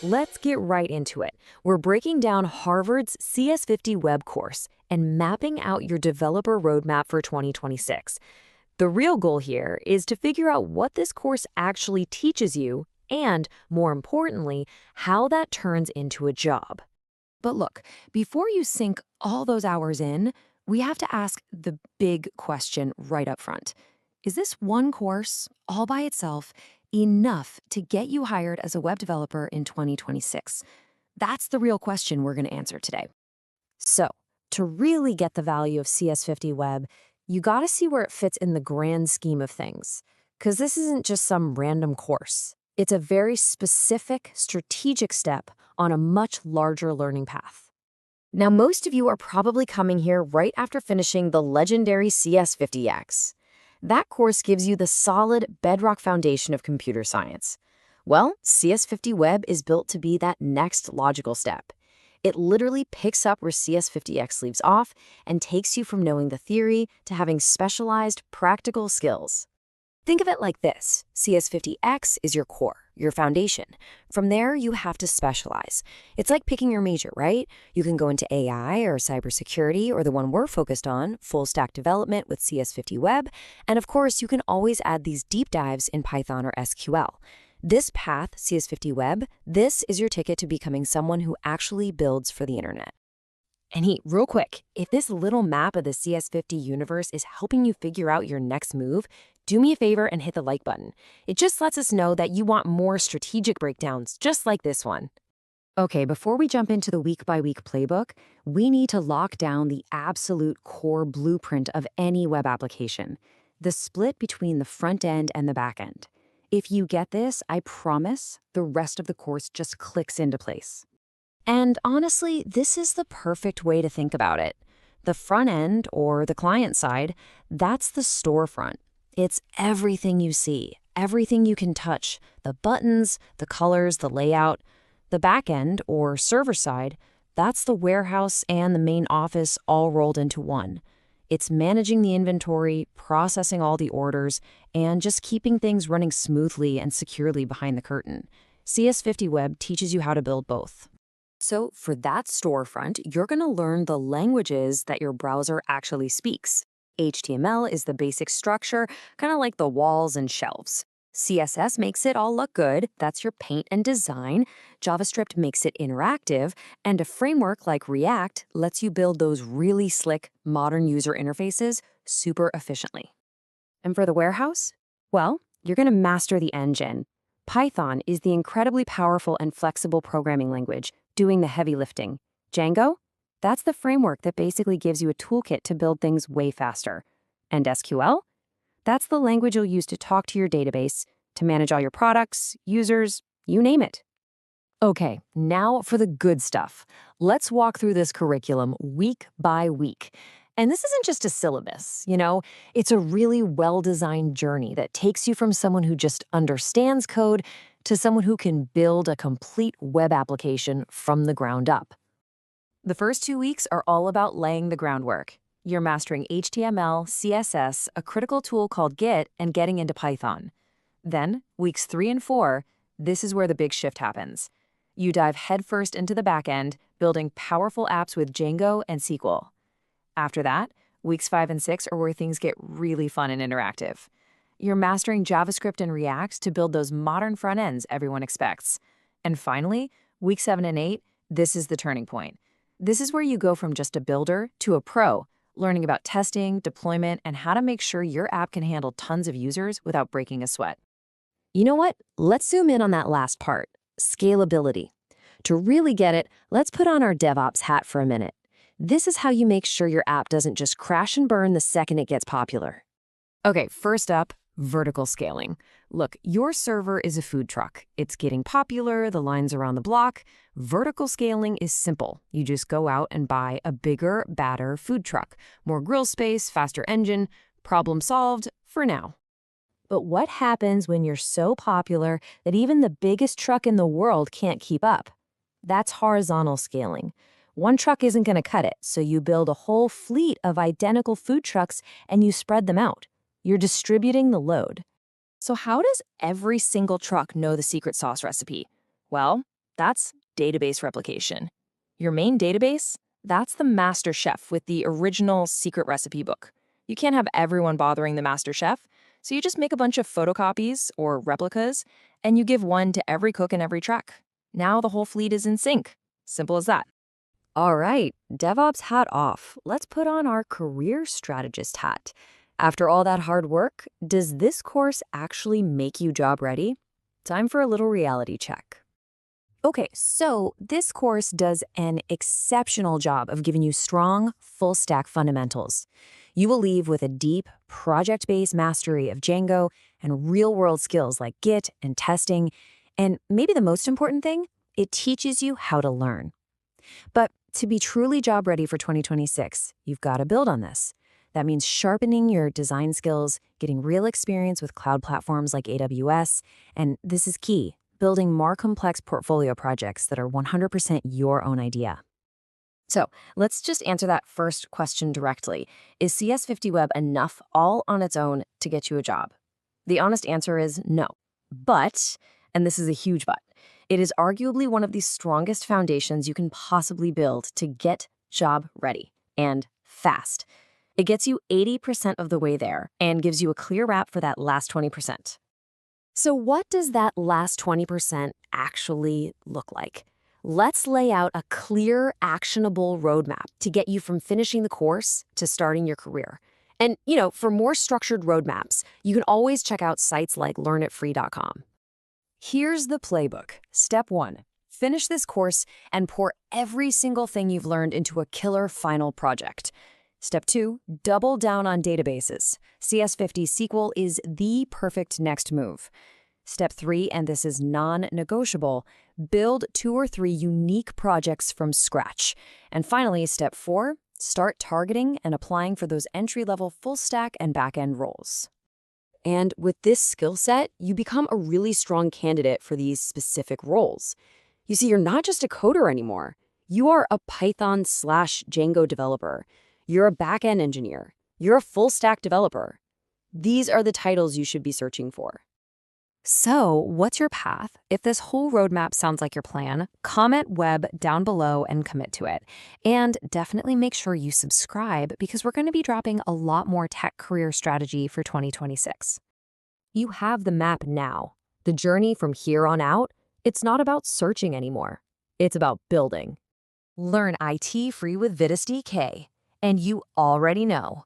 Let's get right into it. We're breaking down Harvard's CS50 Web course and mapping out your developer roadmap for 2026. The real goal here is to figure out what this course actually teaches you and, more importantly, how that turns into a job. But look, before you sink all those hours in, we have to ask the big question right up front. Is this one course, all by itself, enough to get you hired as a web developer in 2026? That's the real question we're going to answer today. So, to really get the value of CS50 Web, you got to see where it fits in the grand scheme of things. Because this isn't just some random course. It's a very specific, strategic step on a much larger learning path. Now, most of you are probably coming here right after finishing the legendary CS50X. That course gives you the solid bedrock foundation of computer science. Well, CS50 Web is built to be that next logical step. It literally picks up where CS50X leaves off and takes you from knowing the theory to having specialized, practical skills. Think of it like this. CS50X is your core, your foundation. From there, you have to specialize. It's like picking your major, right? You can go into AI or cybersecurity, or the one we're focused on, full stack development with CS50 Web. And of course, you can always add these deep dives in Python or SQL. This path, CS50 Web, this is your ticket to becoming someone who actually builds for the internet. And hey, real quick, if this little map of the CS50 universe is helping you figure out your next move, do me a favor and hit the like button. It just lets us know that you want more strategic breakdowns, just like this one. Okay, before we jump into the week-by-week playbook, we need to lock down the absolute core blueprint of any web application, the split between the front end and the back end. If you get this, I promise the rest of the course just clicks into place. And honestly, this is the perfect way to think about it. The front end, or the client side, that's the storefront. It's everything you see, everything you can touch, the buttons, the colors, the layout. The back end, or server side, that's the warehouse and the main office all rolled into one. It's managing the inventory, processing all the orders, and just keeping things running smoothly and securely behind the curtain. CS50 Web teaches you how to build both. So for that storefront, you're going to learn the languages that your browser actually speaks. HTML is the basic structure, kind of like the walls and shelves. CSS makes it all look good. That's your paint and design. JavaScript makes it interactive. And a framework like React lets you build those really slick, modern user interfaces super efficiently. And for the warehouse? Well, you're going to master the engine. Python is the incredibly powerful and flexible programming language doing the heavy lifting. Django? That's the framework that basically gives you a toolkit to build things way faster. And SQL? That's the language you'll use to talk to your database, to manage all your products, users, you name it. Okay, now for the good stuff. Let's walk through this curriculum week by week. And this isn't just a syllabus, it's a really well-designed journey that takes you from someone who just understands code to someone who can build a complete web application from the ground up. The first 2 weeks are all about laying the groundwork. You're mastering HTML, CSS, a critical tool called Git, and getting into Python. Then, weeks 3 and 4, this is where the big shift happens. You dive headfirst into the backend, building powerful apps with Django and SQL. After that, weeks 5 and 6 are where things get really fun and interactive. You're mastering JavaScript and React to build those modern front ends everyone expects. And finally, week 7 and 8, this is the turning point. This is where you go from just a builder to a pro, learning about testing, deployment, and how to make sure your app can handle tons of users without breaking a sweat. You know what? Let's zoom in on that last part, scalability. To really get it, let's put on our DevOps hat for a minute. This is how you make sure your app doesn't just crash and burn the second it gets popular. Okay, first up, vertical scaling. Look, your server is a food truck. It's getting popular, the lines are on the block. Vertical scaling is simple. You just go out and buy a bigger, badder food truck. More grill space, faster engine, problem solved for now. But what happens when you're so popular that even the biggest truck in the world can't keep up? That's horizontal scaling. One truck isn't going to cut it, so you build a whole fleet of identical food trucks and you spread them out. You're distributing the load. So how does every single truck know the secret sauce recipe? Well, That's database replication. Your main database? That's the master chef with the original secret recipe book. You can't have everyone bothering the master chef, so you just make a bunch of photocopies or replicas, and you give one to every cook in every track. Now the whole fleet is in sync. Simple as that. All right, DevOps hat off. Let's put on our career strategist hat. After all that hard work, does this course actually make you job ready? Time for a little reality check. Okay, so this course does an exceptional job of giving you strong, full-stack fundamentals. You will leave with a deep, project-based mastery of Django and real-world skills like Git and testing. And maybe the most important thing, it teaches you how to learn. But to be truly job ready for 2026, you've got to build on this. That means sharpening your design skills, getting real experience with cloud platforms like AWS, and this is key, building more complex portfolio projects that are 100% your own idea. So let's just answer that first question directly. Is CS50 Web enough all on its own to get you a job? The honest answer is no. But, and this is a huge but, it is arguably one of the strongest foundations you can possibly build to get job ready, and fast. It gets you 80% of the way there and gives you a clear wrap for that last 20%. So what does that last 20% actually look like? Let's lay out a clear, actionable roadmap to get you from finishing the course to starting your career. And, for more structured roadmaps, you can always check out sites like learnitfree.com. Here's the playbook. Step 1. Finish this course and pour every single thing you've learned into a killer final project. Step 2. Double down on databases. CS50 SQL is the perfect next move. Step 3, and this is non-negotiable, build 2 or 3 unique projects from scratch. And finally, Step 4, start targeting and applying for those entry-level full-stack and back-end roles. And with this skill set, you become a really strong candidate for these specific roles. You see, you're not just a coder anymore. You are a Python/Django developer. You're a back-end engineer. You're a full-stack developer. These are the titles you should be searching for. So, what's your path? If this whole roadmap sounds like your plan, comment web down below and commit to it. And definitely make sure you subscribe because we're going to be dropping a lot more tech career strategy for 2026. You have the map now. The journey from here on out, it's not about searching anymore. It's about building. Learn IT free with Vitis DK. And you already know,